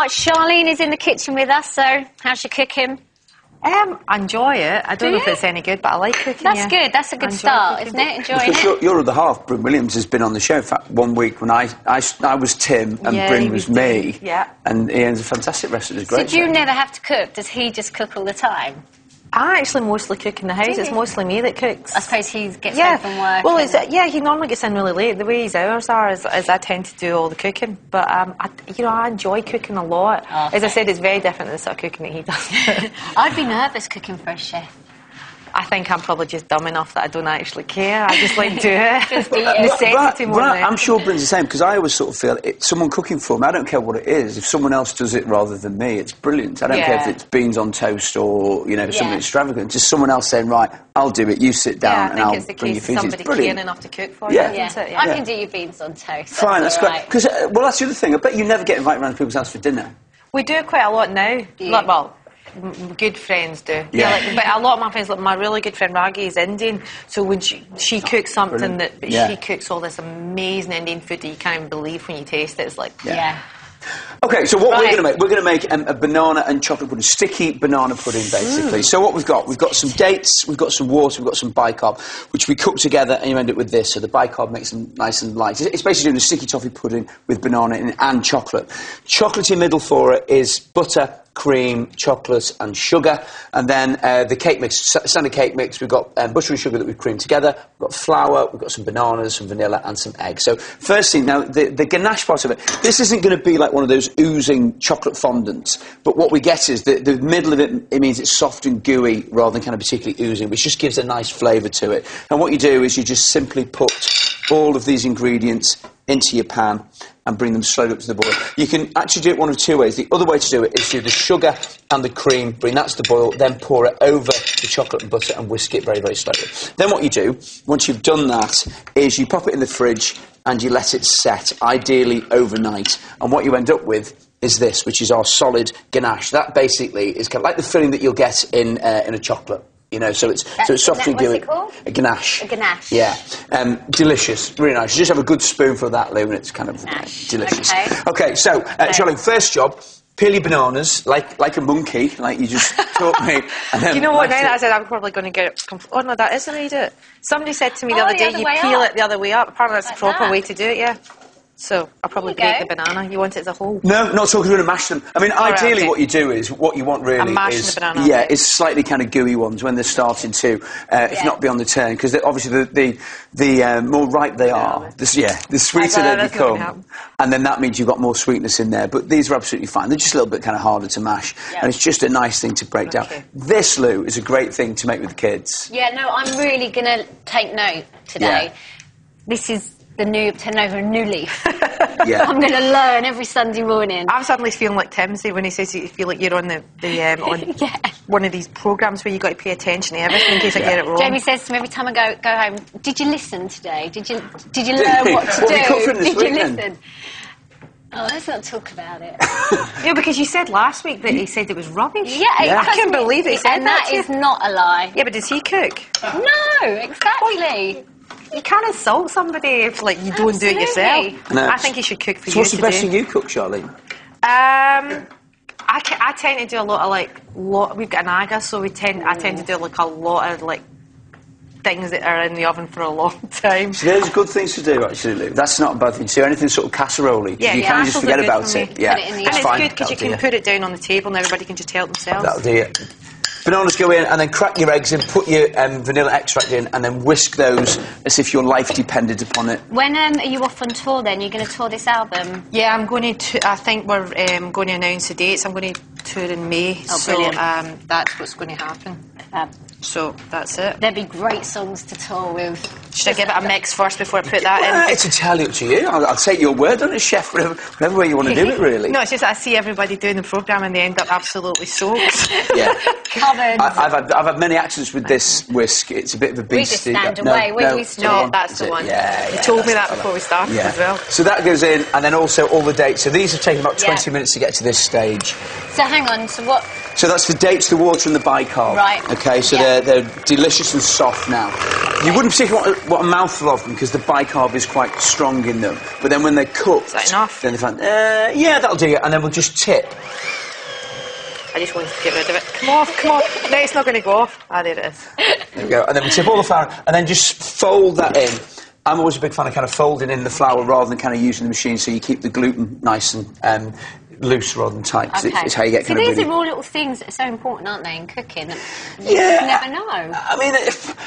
Charlene is in the kitchen with us, so how's your cooking? I enjoy it. I don't know if it's any good, but I like cooking. That's good. That's a good start, isn't it? Enjoying it. Your other half, Bryn Williams, has been on the show. In fact, one week when I was Tim and Bryn was me. Yeah. And Ian's a fantastic wrestler. It's great. So do you never have to cook? Does he just cook all the time? I actually mostly cook in the house. It's mostly me that cooks. I suppose he gets home from work. Well, he normally gets in really late. The way his hours are is I tend to do all the cooking. But I enjoy cooking a lot. Oh, okay. As I said, it's very different than the sort of cooking that he does. I'd be nervous cooking for a chef. I think I'm probably just dumb enough that I don't actually care. I just like do it. Just eat it. Necessity more than I'm sure Bryn's the same, because I always sort of feel someone cooking for me, I don't care what it is. If someone else does it rather than me, it's brilliant. I don't care if it's beans on toast or something extravagant. Just someone else saying, right, I'll do it. You sit down and I'll bring your food. Somebody caring enough to cook for you. I can do your beans on toast. Fine, that's great. Because that's the other thing. I bet you never get invited around to people's house for dinner. We do it quite a lot now. Good friends do. But a lot of my friends, like my really good friend Raghi is Indian, so when she cooks something she cooks all this amazing Indian food that you can't even believe when you taste it. It's like Okay, so what we're going to make a banana and chocolate pudding, sticky banana pudding, basically. So what we've got some dates, we've got some water, we've got some bicarb, which we cook together, and you end up with this. So the bicarb makes them nice and light. It's basically doing a sticky toffee pudding with banana in it and chocolate. Chocolate in the middle for it is butter, cream, chocolate and sugar, and then the cake mix, standard cake mix. We've got butter and sugar that we've creamed together, we've got flour, we've got some bananas, some vanilla and some eggs. So first thing, now the ganache part of it, this isn't going to be like one of those oozing chocolate fondants, but what we get is the middle of it means it's soft and gooey rather than kind of particularly oozing, which just gives a nice flavour to it. And what you do is you just simply put all of these ingredients into your pan and bring them slowly up to the boil. You can actually do it one of two ways. The other way to do it is do the sugar and the cream, bring that to the boil, then pour it over the chocolate and butter and whisk it very, very slowly. Then what you do, once you've done that, is you pop it in the fridge and you let it set, ideally overnight. And what you end up with is this, which is our solid ganache. That basically is kind of like the filling that you'll get in a chocolate. So it's soft and gooey. What's it called? A ganache. A ganache. Yeah. Delicious. Really nice. You just have a good spoonful of that, Lou, and it's kind of delicious. Okay, so, Charlene, first job, peel your bananas like a monkey, like you just taught me. And then you know what, now that I said I'm probably going to get it... Oh, no, that isn't how you do it. Somebody said to me the other day, you peel it the other way up. Apparently that's the proper way to do it, So, I'll probably break the banana. You want it as a whole? No, not so, because we're going to mash them. I mean, ideally what you do is, what you want really is... the banana. Is slightly kind of gooey ones when they're starting to, if not be on the turn, because obviously the more ripe they are, the sweeter they become. And then that means you've got more sweetness in there. But these are absolutely fine. They're just a little bit kind of harder to mash. And it's just a nice thing to break down. This, Lou, is a great thing to make with the kids. Yeah, no, I'm really going to take note today. This is turn over a new leaf. I'm going to learn every Sunday morning. I'm suddenly feeling like Timsy when he says you feel like you're on on one of these programmes where you've got to pay attention to everything in case I get it wrong. Jamie says to me every time I go home, did you listen today? Did you learn what to do? Did you listen? Oh, let's not talk about it. Because you said last week that he said it was rubbish. Yeah. I can't believe it. And that is not a lie. Yeah, but does he cook? No, exactly. You can't insult somebody if you don't do it yourself. No. I think you should cook for so you. What's the best thing you cook, Charlene? I tend to do a lot of we've got an aga, so I tend to do a lot of things that are in the oven for a long time. So there's good things to do, actually, Lou. That's not a bad thing to do. Anything sort of casserole-y. Yeah, you can't just forget about it. Yeah, and it's good because you can put it down on the table and everybody can just help themselves. That'll do it. Bananas go in, and then crack your eggs in, put your vanilla extract in, and then whisk those as if your life depended upon it. When are you off on tour then? You're going to tour this album? Yeah, I'm going to... I think we're going to announce the dates. I'm going to tour in May. Oh, brilliant. So that's what's going to happen. So that's it. There'd be great songs to tour with. Should I give it a mix first before I put that in? It's entirely up to you. I'll take your word on it, chef, whatever way you want to do it, really. No, it's just I see everybody doing the programme and they end up absolutely soaked. Yeah. Covered. I've had many accidents with this whisk. It's a bit of a beast. We just stand away. No, that's the one. Yeah, you told me that before we started as well. So that goes in, and then also all the dates. So these have taken about 20 minutes to get to this stage. So hang on, so what... So that's the dates, the water and the bicarb. Right. Okay, so they're delicious and soft now. You wouldn't particularly want what a mouthful of them, because the bicarb is quite strong in them. But then when they're cooked... Is that enough? Then they find, yeah, that'll do it. And then we'll just tip. I just wanted to get rid of it. Come off, come on. No, it's not going to go off. Ah, there it is. There we go. And then we tip all the flour, and then just fold that in. I'm always a big fan of kind of folding in the flour rather than kind of using the machine, so you keep the gluten nice and loose rather than tight, because it's how you get kind of these are all little things that are so important, aren't they, in cooking? You never know. I mean,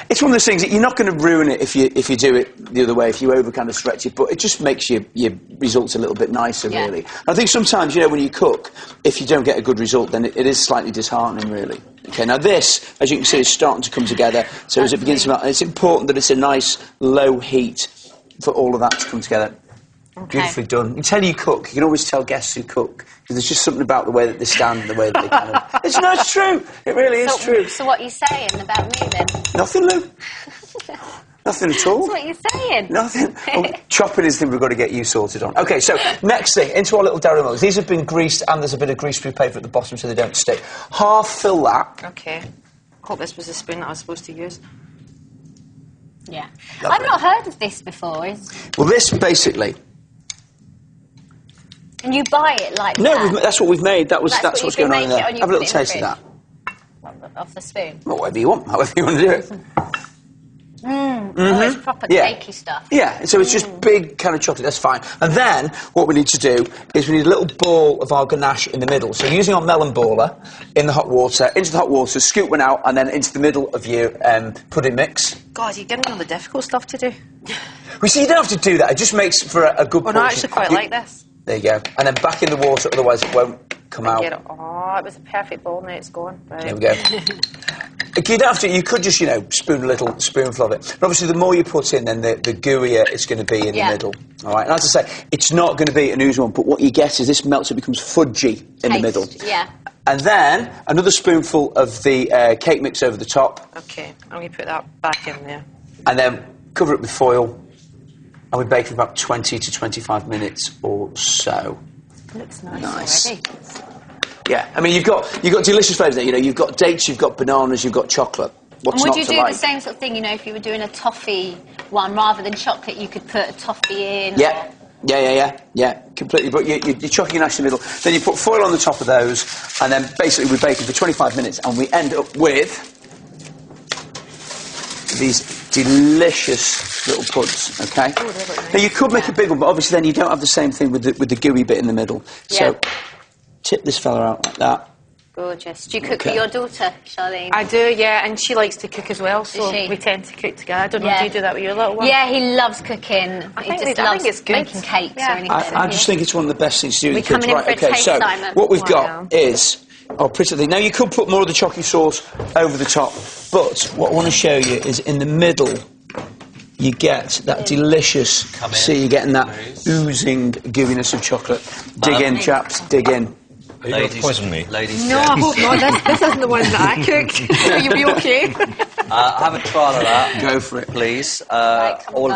it's one of those things that you're not going to ruin it if you do it the other way, if you over kind of stretch it, but it just makes your results a little bit nicer, really. I think sometimes, you know, when you cook, if you don't get a good result, then it is slightly disheartening, really. Okay, now this, as you can see, is starting to come together, so as it begins to melt, and it's important that it's a nice low heat for all of that to come together. Okay. Beautifully done. You can tell you cook. You can always tell guests who cook, because there's just something about the way that they stand and the way that they kind of... It's true. It really is true. So what are you saying about me, then? Nothing, Lou. Nothing at all. That's what you're saying. Nothing. Well, chopping is the thing we've got to get you sorted on. OK, so next thing, into our little dairy mugs. These have been greased, and there's a bit of grease-free paper at the bottom so they don't stick. Half fill that. OK. I hope this was the spoon that I was supposed to use. Yeah. Lovely. I've not heard of this before. Well, this, basically... And you buy it like that? No, that's what we've made. That's what's going on in there. Have a little taste of that. Off the spoon? Well, whatever you want, however you want to do it. Oh, it's proper cakey stuff. Yeah, so it's just big kind of chocolate, that's fine. And then, what we need to do is we need a little ball of our ganache in the middle. So using our melon baller in the hot water, into the hot water, scoop one out, and then into the middle of your pudding mix. God, you're giving me all the difficult stuff to do. Well, see, you don't have to do that. It just makes for a good portion. No, I actually quite like this. There you go. And then back in the water, otherwise it won't come out. Oh, it was a perfect bowl, now it's gone. Right. There we go. You don't have to, you could just, you know, spoon a little spoonful of it. But obviously the more you put in, then the gooier it's going to be in the middle. All right, and as I say, it's not going to be an oozy one, but what you get is this melts, it becomes fudgy in the middle. Yeah. And then another spoonful of the cake mix over the top. OK, I'm going to put that back in there. And then cover it with foil. And we bake for about 20 to 25 minutes or so. Looks nice already. Yeah, I mean, you've got delicious flavours there. You know, you've got dates, you've got bananas, you've got chocolate. What's and not would you to do like? the same sort of thing, you know, if you were doing a toffee one, rather than chocolate, you could put a toffee in? Yeah. Yeah, completely. But you're chucking ganache in the middle. Then you put foil on the top of those, and then basically we bake them for 25 minutes, and we end up with these delicious little puds, OK? Oh, they look nice. Now, you could make a big one, but obviously then you don't have the same thing with the gooey bit in the middle. Yeah. So, tip this fella out like that. Gorgeous. Do you cook with your daughter, Charlene? I do, yeah, and she likes to cook as well, so we tend to cook together. I don't know, do you do that with your little one? Yeah, he loves cooking. I think it's good. Making cakes or anything. I just think it's one of the best things to do with the kids. Coming in for a taste, so Simon. what we've got is pretty thing. Now you could put more of the chocolate sauce over the top, but what I want to show you is in the middle you get that delicious. See, you're getting that oozing gooiness of chocolate. Dig in, chaps. Dig in. Are you going to poison me? Ladies, no, I hope not. This isn't the one that I cooked. Will you be okay? Have a trial of that. Go for it. Please. Right, all